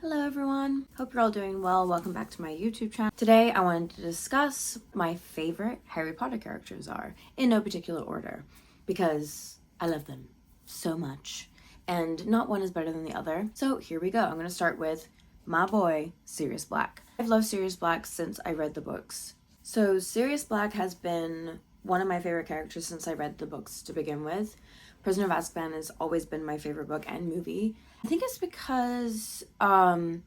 Hello everyone, hope you're all doing well. Welcome back to my YouTube channel. Today I wanted to discuss my favorite Harry Potter characters are, in no particular order, because I love them so much and not one is better than the other. So here we go. I'm going to start with my boy, Sirius Black. I've loved Sirius Black since I read the books. So Sirius Black has been one of my favorite characters since I read the books to begin with. Prisoner of Azkaban has always been my favorite book and movie. I think it's because I've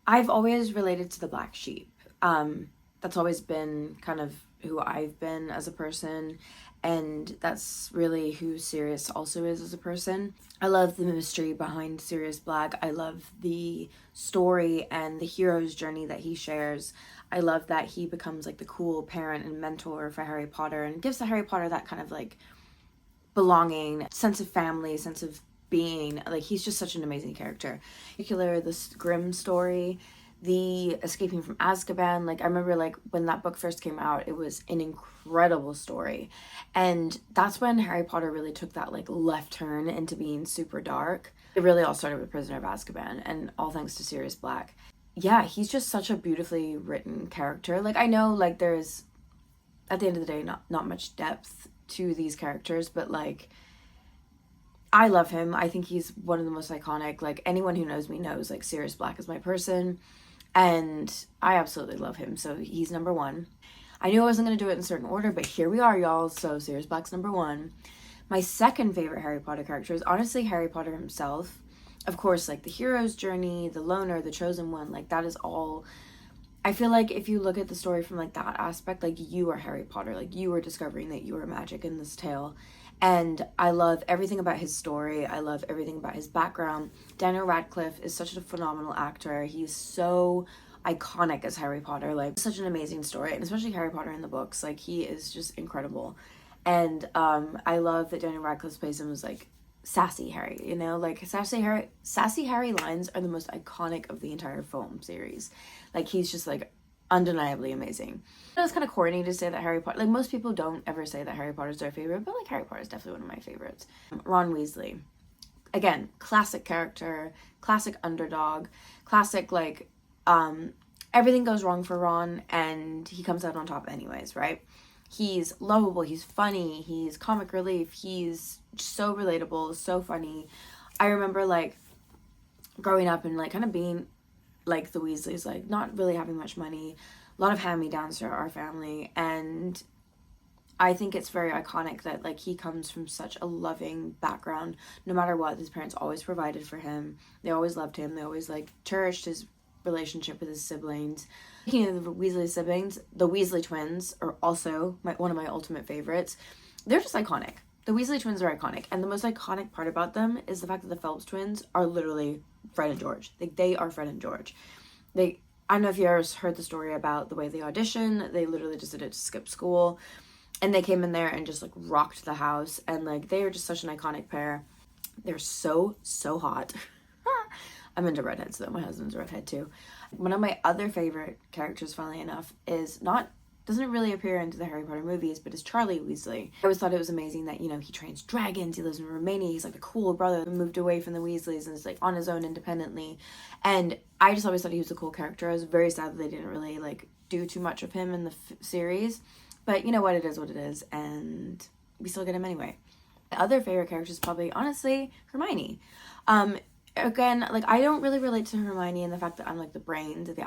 always related to the black sheep. That's always been kind of who I've been as a person, and that's really who Sirius also is as a person. I love the mystery behind Sirius Black. I love the story and the hero's journey that he shares. I love that he becomes like the cool parent and mentor for Harry Potter and gives to Harry Potter that kind of like belonging, sense of family, sense of being. Like, he's just such an amazing character. In particular, this Grimm story, the escaping from Azkaban, like I remember like when that book first came out, it was an incredible story, and that's when Harry Potter really took that like left turn into being super dark. It really all started with Prisoner of Azkaban, and all thanks to Sirius Black. Yeah, he's just such a beautifully written character. Like, I know like there's at the end of the day not much depth to these characters, but like I love him. I think he's one of the most iconic. Like, anyone who knows me knows like Sirius Black is my person, and I absolutely love him. So he's number one. I knew I wasn't going to do it in a certain order, but here we are, y'all. So Sirius Black's number one. My second favorite Harry Potter character is honestly Harry Potter himself. Of course, like the hero's journey, the loner, the chosen one, like that is all. I feel like if you look at the story from like that aspect, like you are Harry Potter, like you are discovering that you are magic in this tale. And I love everything about his story. I love everything about his background. Daniel Radcliffe is such a phenomenal actor. He's so iconic as Harry Potter, like such an amazing story, and especially Harry Potter in the books, like he is just incredible. And I love that Daniel Radcliffe plays him as like sassy Harry, you know, like sassy Harry lines are the most iconic of the entire film series. Like, he's just like undeniably amazing. I know it's kind of corny to say that Harry Potter, like most people don't ever say that Harry Potter's their favorite, but like Harry Potter is definitely one of my favorites. Ron Weasley, again, classic character, classic underdog, classic like everything goes wrong for Ron and he comes out on top anyways, right? He's lovable, he's funny, he's comic relief, he's so relatable, so funny. I remember like growing up and like kind of being like the Weasleys, like not really having much money, a lot of hand-me-downs to our family, and I think it's very iconic that like he comes from such a loving background. No matter what, his parents always provided for him, they always loved him, they always like cherished his relationship with his siblings. Speaking of the Weasley siblings, the Weasley twins are also one of my ultimate favorites. They're just iconic. The Weasley twins are iconic, and the most iconic part about them is the fact that the Phelps twins are literally Fred and George. Like, they are Fred and George. I don't know if you ever heard the story about the way they auditioned. They literally just did it to skip school, and they came in there and just like rocked the house, and like they are just such an iconic pair. They're so hot. I'm into redheads though. My husband's a redhead too. One of my other favorite characters, funnily enough, doesn't really appear into the Harry Potter movies, but is Charlie Weasley. I always thought it was amazing that, you know, he trains dragons, he lives in Romania, he's like the cool brother who moved away from the Weasleys and is like on his own independently. And I just always thought he was a cool character. I was very sad that they didn't really like do too much of him in the series, but you know what, it is what it is, and we still get him anyway. My other favorite character is probably, honestly, Hermione. Again, like I don't really relate to Hermione in the fact that I'm like the brains of the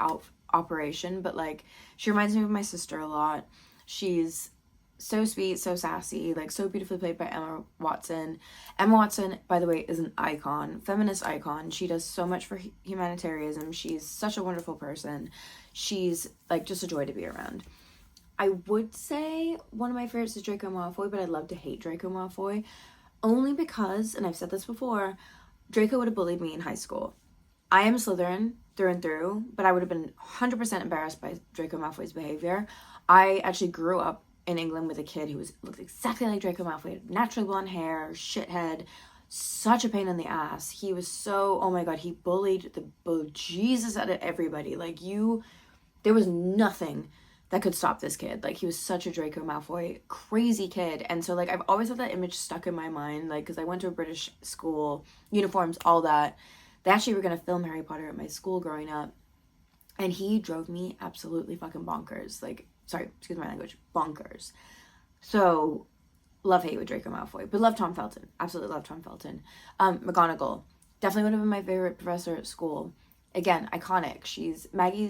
operation, but like she reminds me of my sister a lot. She's so sweet, so sassy, like so beautifully played by Emma Watson. Emma Watson, by the way, is an icon, feminist icon. She does so much for humanitarianism. She's such a wonderful person. She's like just a joy to be around. I would say one of my favorites is Draco Malfoy, but I'd love to hate Draco Malfoy only because, and I've said this before, Draco would have bullied me in high school. I am Slytherin through and through, but I would have been 100% embarrassed by Draco Malfoy's behavior. I actually grew up in England with a kid who looked exactly like Draco Malfoy. Had naturally blonde hair, shithead, such a pain in the ass. He was so, oh my god, he bullied the bejesus out of everybody. Like, there was nothing that could stop this kid. Like, he was such a Draco Malfoy crazy kid. And so like I've always had that image stuck in my mind, like because I went to a British school, uniforms, all that They actually were going to film Harry Potter at my school growing up, and he drove me absolutely fucking bonkers. Like, sorry, excuse my language, bonkers. So, love-hate with Draco Malfoy, but love Tom Felton. Absolutely love Tom Felton. McGonagall, definitely would have been my favorite professor at school. Again, iconic.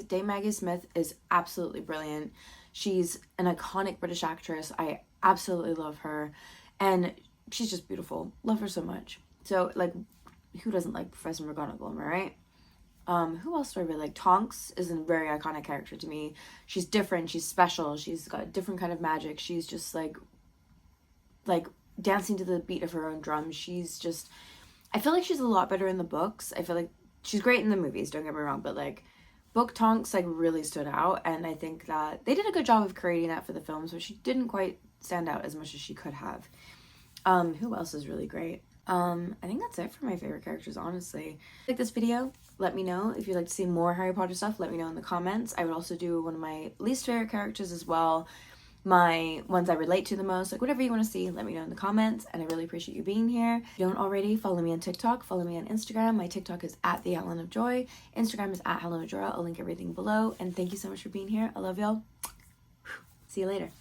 Dame Maggie Smith is absolutely brilliant. She's an iconic British actress. I absolutely love her. And she's just beautiful. Love her so much. So, like, who doesn't like Professor McGonagall, am I right? Who else do I really like? Tonks is a very iconic character to me. She's different. She's special. She's got a different kind of magic. She's just, like dancing to the beat of her own drum. She's just... I feel like she's a lot better in the books. I feel like she's great in the movies, don't get me wrong, but, like, book Tonks, like, really stood out, and I think that they did a good job of creating that for the films, but she didn't quite stand out as much as she could have. Who else is really great? I think that's it for my favorite characters, honestly. Like this video, let me know if you'd like to see more Harry Potter stuff. Let me know in the comments. I would also do one of my least favorite characters as well, my ones I relate to the most, like whatever you want to see, let me know in the comments, and I really appreciate you being here. If you don't already, follow me on TikTok, follow me on Instagram. My TikTok is at the Helen of Joy. Instagram is at Helen of Joy. I'll link everything below, and thank you so much for being here. I love y'all. See you later.